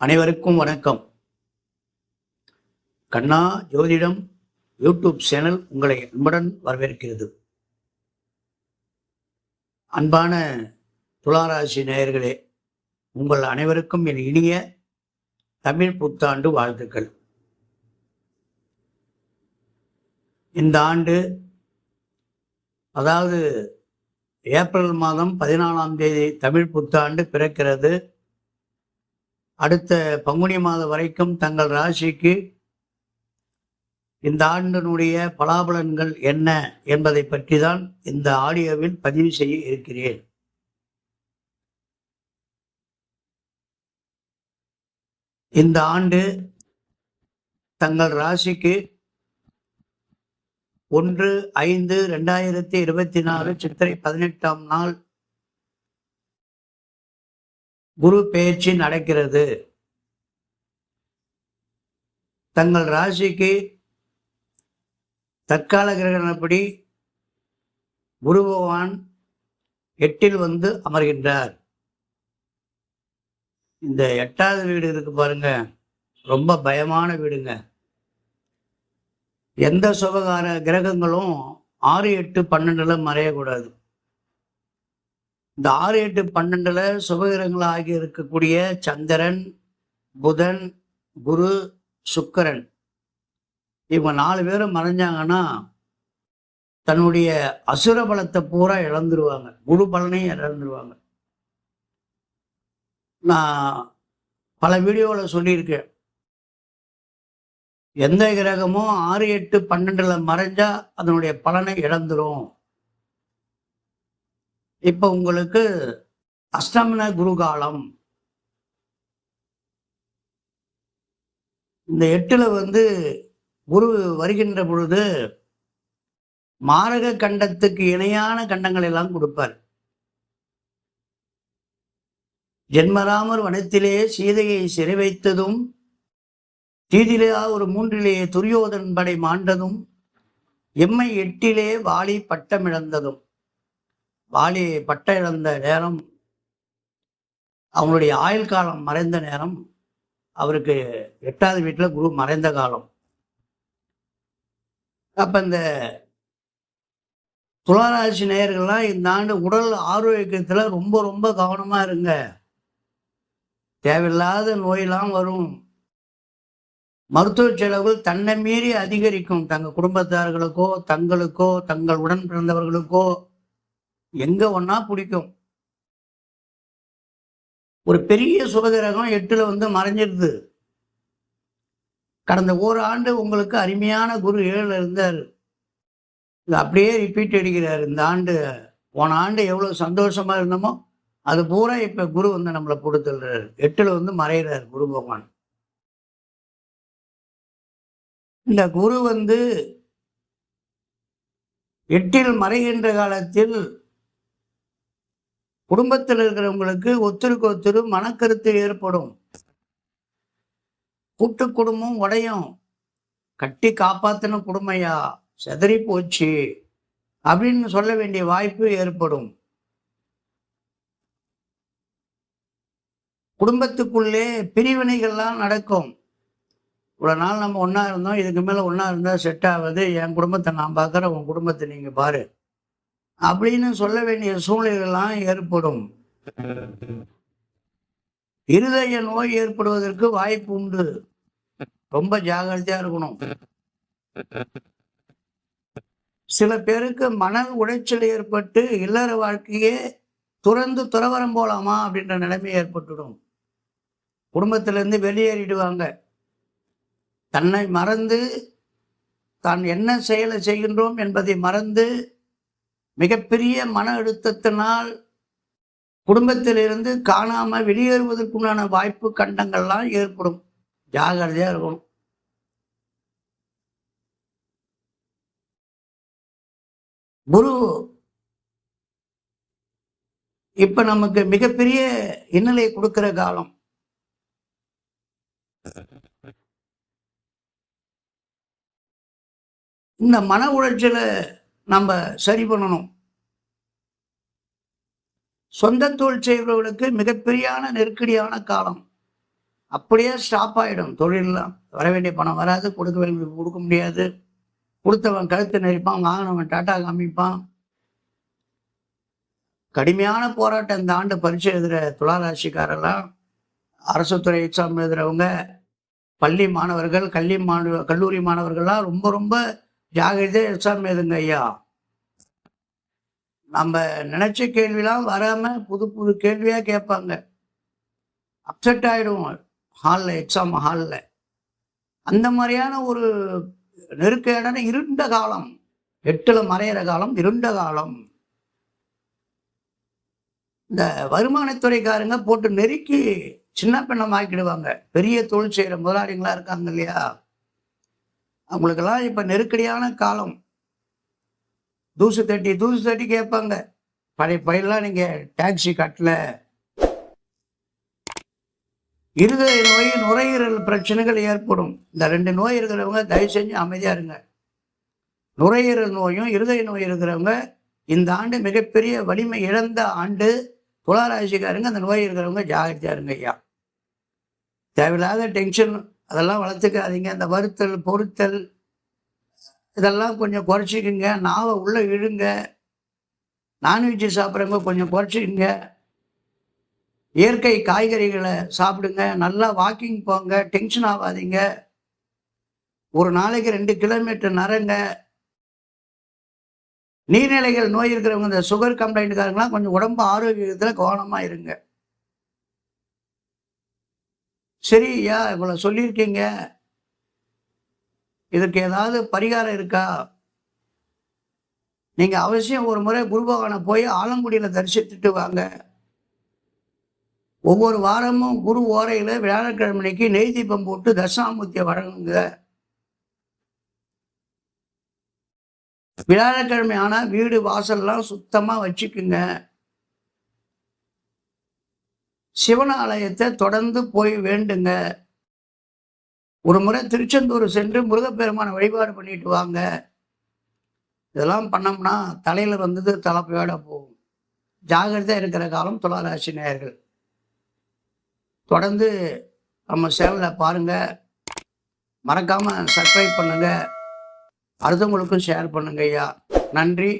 அனைவருக்கும் வணக்கம். கண்ணா ஜோதிடம் யூடியூப் சேனல் உங்களை அன்புடன் வரவேற்கிறது. அன்பான துளாராசி நேயர்களே, உங்கள் அனைவருக்கும் என் இனிய தமிழ் புத்தாண்டு வாழ்த்துக்கள். இந்த ஆண்டு, அதாவது ஏப்ரல் மாதம் 14ஆம் தேதி தமிழ் புத்தாண்டு பிறக்கிறது. அடுத்த பங்குனி மாதம் வரைக்கும் தங்கள் ராசிக்கு இந்த ஆண்டினுடைய பலாபலன்கள் என்ன என்பதை பற்றி தான் இந்த ஆடியோவில் பதிவு செய்ய இருக்கிறேன். இந்த ஆண்டு தங்கள் ராசிக்கு 1/5/2024 சித்திரை 18ஆம் நாள் குரு பெயர்ச்சி நடக்கிறது. தங்கள் ராசிக்கு தற்கால கிரகணப்படி குரு பகவான் 8ல் வந்து அமர்கின்றார். இந்த 8வது வீடு இருக்கு பாருங்க, ரொம்ப பயமான வீடுங்க. எந்த சுபகார கிரகங்களும் 6, 8, 12 மறையக்கூடாது. இந்த 6, 8, 12 சுபகிரகங்களாகி இருக்கக்கூடிய சந்திரன், புதன், குரு, சுக்கிரன் இவங்க 4 பேரும் மறைஞ்சாங்கன்னா தன்னுடைய அசுர பலத்தை பூரா இழந்துருவாங்க, குரு பலனையும் இழந்துருவாங்க. நான் பல வீடியோவில் சொல்லியிருக்கேன், எந்த கிரகமும் 6, 8, 12 மறைஞ்சா அதனுடைய பலனை இழந்துரும். இப்ப உங்களுக்கு அஷ்டமன குரு காலம். இந்த 8ல் வந்து குரு வருகின்ற பொழுது மாரக கண்டத்துக்கு இணையான கண்டங்கள் எல்லாம் கொடுப்பார். ஜென்மராமர் வனத்திலே சீதையை சிறை வைத்ததும், தீதிலே ஒரு 3லே துரியோதன் படை மாண்டதும், எம்மை 8லே வாலி பட்டமிழந்ததும். வாலி பட்டம் இழந்த நேரம், அவங்களுடைய ஆயுள் காலம் மறைந்த நேரம், அவருக்கு 8வது வீட்டில் குரு மறைந்த காலம். அப்ப இந்த துளாராசி நேயர்கள்லாம் இந்த ஆண்டு உடல் ஆரோக்கியத்துல ரொம்ப ரொம்ப கவனமா இருங்க. தேவையில்லாத நோயெல்லாம் வரும். மருத்துவ செலவுகள் தன்னை மீறி அதிகரிக்கும். தங்கள் குடும்பத்தார்களுக்கோ, தங்களுக்கோ, தங்கள் உடன் பிறந்தவர்களுக்கோ எங்க ஒன்னா பிடிக்கும். ஒரு பெரிய சுபகிரகம் 8ல் வந்து மறைஞ்சிருது. கடந்த ஓராண்டு உங்களுக்கு அருமையான குரு 7ல் இருந்தார். இது அப்படியே ரிப்பீட் அடிக்கிறார். இந்த ஆண்டு, போன ஆண்டு எவ்வளவு சந்தோஷமா இருந்தோமோ அது பூரா இப்ப குரு வந்து நம்மளை கொடுத்துடுறாரு. 8ல் வந்து மறைகிறார் குரு பகவான். இந்த குரு வந்து 8ல் மறைகின்ற காலத்தில் குடும்பத்தில் இருக்கிறவங்களுக்கு ஒருத்தருக்கு ஒருத்தர் மனக்கருத்து ஏற்படும். கூட்டு குடும்பம் உடையும். கட்டி காப்பாத்தின குடும்பையா செதறி போச்சு அப்படின்னு சொல்ல வேண்டிய வாய்ப்பு ஏற்படும். குடும்பத்துக்குள்ளே பிரிவினைகள்லாம் நடக்கும். இவ்வளவு நாள் நம்ம ஒன்னா இருந்தோம், இதுக்கு மேல ஒன்னா இருந்தா செட் ஆகுது, என் குடும்பத்தை நான் பார்க்கறேன், உன் குடும்பத்தை நீங்க பாரு அப்படின்னு சொல்ல வேண்டிய சூழ்நிலைகள்லாம் ஏற்படும். இருதய நோய் ஏற்படுவதற்கு வாய்ப்பு உண்டு. ரொம்ப ஜாகிரதையா இருக்கணும். சில பேருக்கு மன உளைச்சல் ஏற்பட்டு இல்லற வாழ்க்கையே துறந்து துறவரம் போலாமா அப்படின்ற நிலைமை ஏற்பட்டுடும். குடும்பத்திலிருந்து வெளியேறிடுவாங்க. தன்னை மறந்து, தான் என்ன செயலை செய்கின்றோம் என்பதை மறந்து, மிகப்பெரிய மன அழுத்தத்தினால் குடும்பத்திலிருந்து காணாம வெளியேறுவதற்குண்டான வாய்ப்பு கண்டங்கள்லாம் ஏற்படும். ஜாகிரதையா இருக்கணும். குரு இப்ப நமக்கு மிகப்பெரிய இன்னலை கொடுக்கிற காலம். இந்த மன உளைச்சலை நம்ம சரி பண்ணணும். சொந்த தொழில் செய்பவர்களுக்கு மிகப்பெரியான நெருக்கடியான காலம். அப்படியே ஸ்டாப் ஆகிடும். தொழிலெலாம் வர வேண்டிய பணம் வராது, கொடுக்க வேண்டிய கொடுக்க முடியாது. கொடுத்தவன் கழுத்து நெரிப்பான், வாங்கினவன் டாட்டா காமிப்பான். கடுமையான போராட்டம் இந்த ஆண்டு பரீட்சை எழுதுகிற துளாராசிக்காரெல்லாம், அரசு துறை எக்ஸாம் எழுதுகிறவங்க, பள்ளி மாணவர்கள், கல்லூரி மாணவர்கள்லாம் ரொம்ப ரொம்ப ஜாகிரதையாக எக்ஸாம் எழுதுங்க ஐயா. நம்ம நினைச்ச கேள்விலாம் வராம புது புது கேள்வியா கேட்பாங்க. அப்செட் ஆயிடுவோம் எக்ஸாம் ஹாலில். அந்த மாதிரியான ஒரு நெருக்கடியான இருண்ட காலம், 8ல் மறையிற காலம், இருண்ட காலம். இந்த வருமானத்துறைக்காரங்க போட்டு நெருக்கி சின்ன பின்னம் ஆக்கிடுவாங்க. பெரிய தொழில் செய்கிற முதலாளிகளா இருக்காங்க இல்லையா, அவங்களுக்கெல்லாம் இப்ப நெருக்கடியான காலம். தூசு தட்டி கேட்பாங்க. பழைய பயிரெல்லாம் நீங்க டாக்ஸி கட்டல. இருதய நோய், நுரையீரல் பிரச்சனைகள் ஏற்படும். இந்த 2 நோய் இருக்கிறவங்க தயவு செஞ்சு அமைதியா இருங்க. நுரையீரல் நோயும் இருதய நோய் இருக்கிறவங்க இந்த ஆண்டு மிகப்பெரிய வலிமை இழந்த ஆண்டு. துளாராசிக்காரங்க அந்த நோய் இருக்கிறவங்க ஜாகிரதையா இருங்க ஐயா. தேவையில்லாத டென்ஷன் அதெல்லாம் வளர்த்துக்காதீங்க. இந்த வருத்தல், பொறுத்தல் இதெல்லாம் கொஞ்சம் குறைச்சிக்குங்க. நாவை உள்ள இழுங்க. நான்வெஜ் சாப்பிட்றவங்க கொஞ்சம் குறைச்சிக்குங்க. இயற்கை காய்கறிகளை சாப்பிடுங்க. நல்லா வாக்கிங் போங்க. டென்ஷன் ஆகாதீங்க. ஒரு நாளைக்கு 2 கிலோமீட்டர் நடங்க. நீர்நிலைகள் நோய் இருக்கிறவங்க, இந்த சுகர் கம்ப்ளைண்ட்காரங்களாம் கொஞ்சம் உடம்பு ஆரோக்கியத்தில் கவனமா இருங்க. சரி ஐயா, இவ்வளவு சொல்லியிருக்கீங்க, இதற்கு ஏதாவது பரிகாரம் இருக்கா? நீங்க அவசியம் ஒரு முறை குரு பகவானை போய் ஆலங்குடியில தரிசித்துட்டு வாங்க. ஒவ்வொரு வாரமும் குரு ஓரையில வியாழக்கிழமைக்கு நெய் தீபம் போட்டு தட்சிணாமூர்த்தியை வழங்குங்க. வியாழக்கிழமை ஆனா வீடு வாசல்லாம் சுத்தமா வச்சுக்குங்க. சிவன் ஆலயத்தை தொடர்ந்து போய் வேண்டுங்க. ஒரு முறை திருச்செந்தூர் சென்று முருகப்பெருமான வழிபாடு பண்ணிட்டு வாங்க. இதெல்லாம் பண்ணோம்னா தலையில வந்தது தலைப்பையோட போகும். ஜாகிரதையா இருக்கிற காலம் துளாராசி நேயர்கள். தொடர்ந்து நம்ம சேனலை பாருங்க. மறக்காம சப்ஸ்கிரைப் பண்ணுங்க. அடுத்தவங்களுக்கும் ஷேர் பண்ணுங்க ஐயா. நன்றி.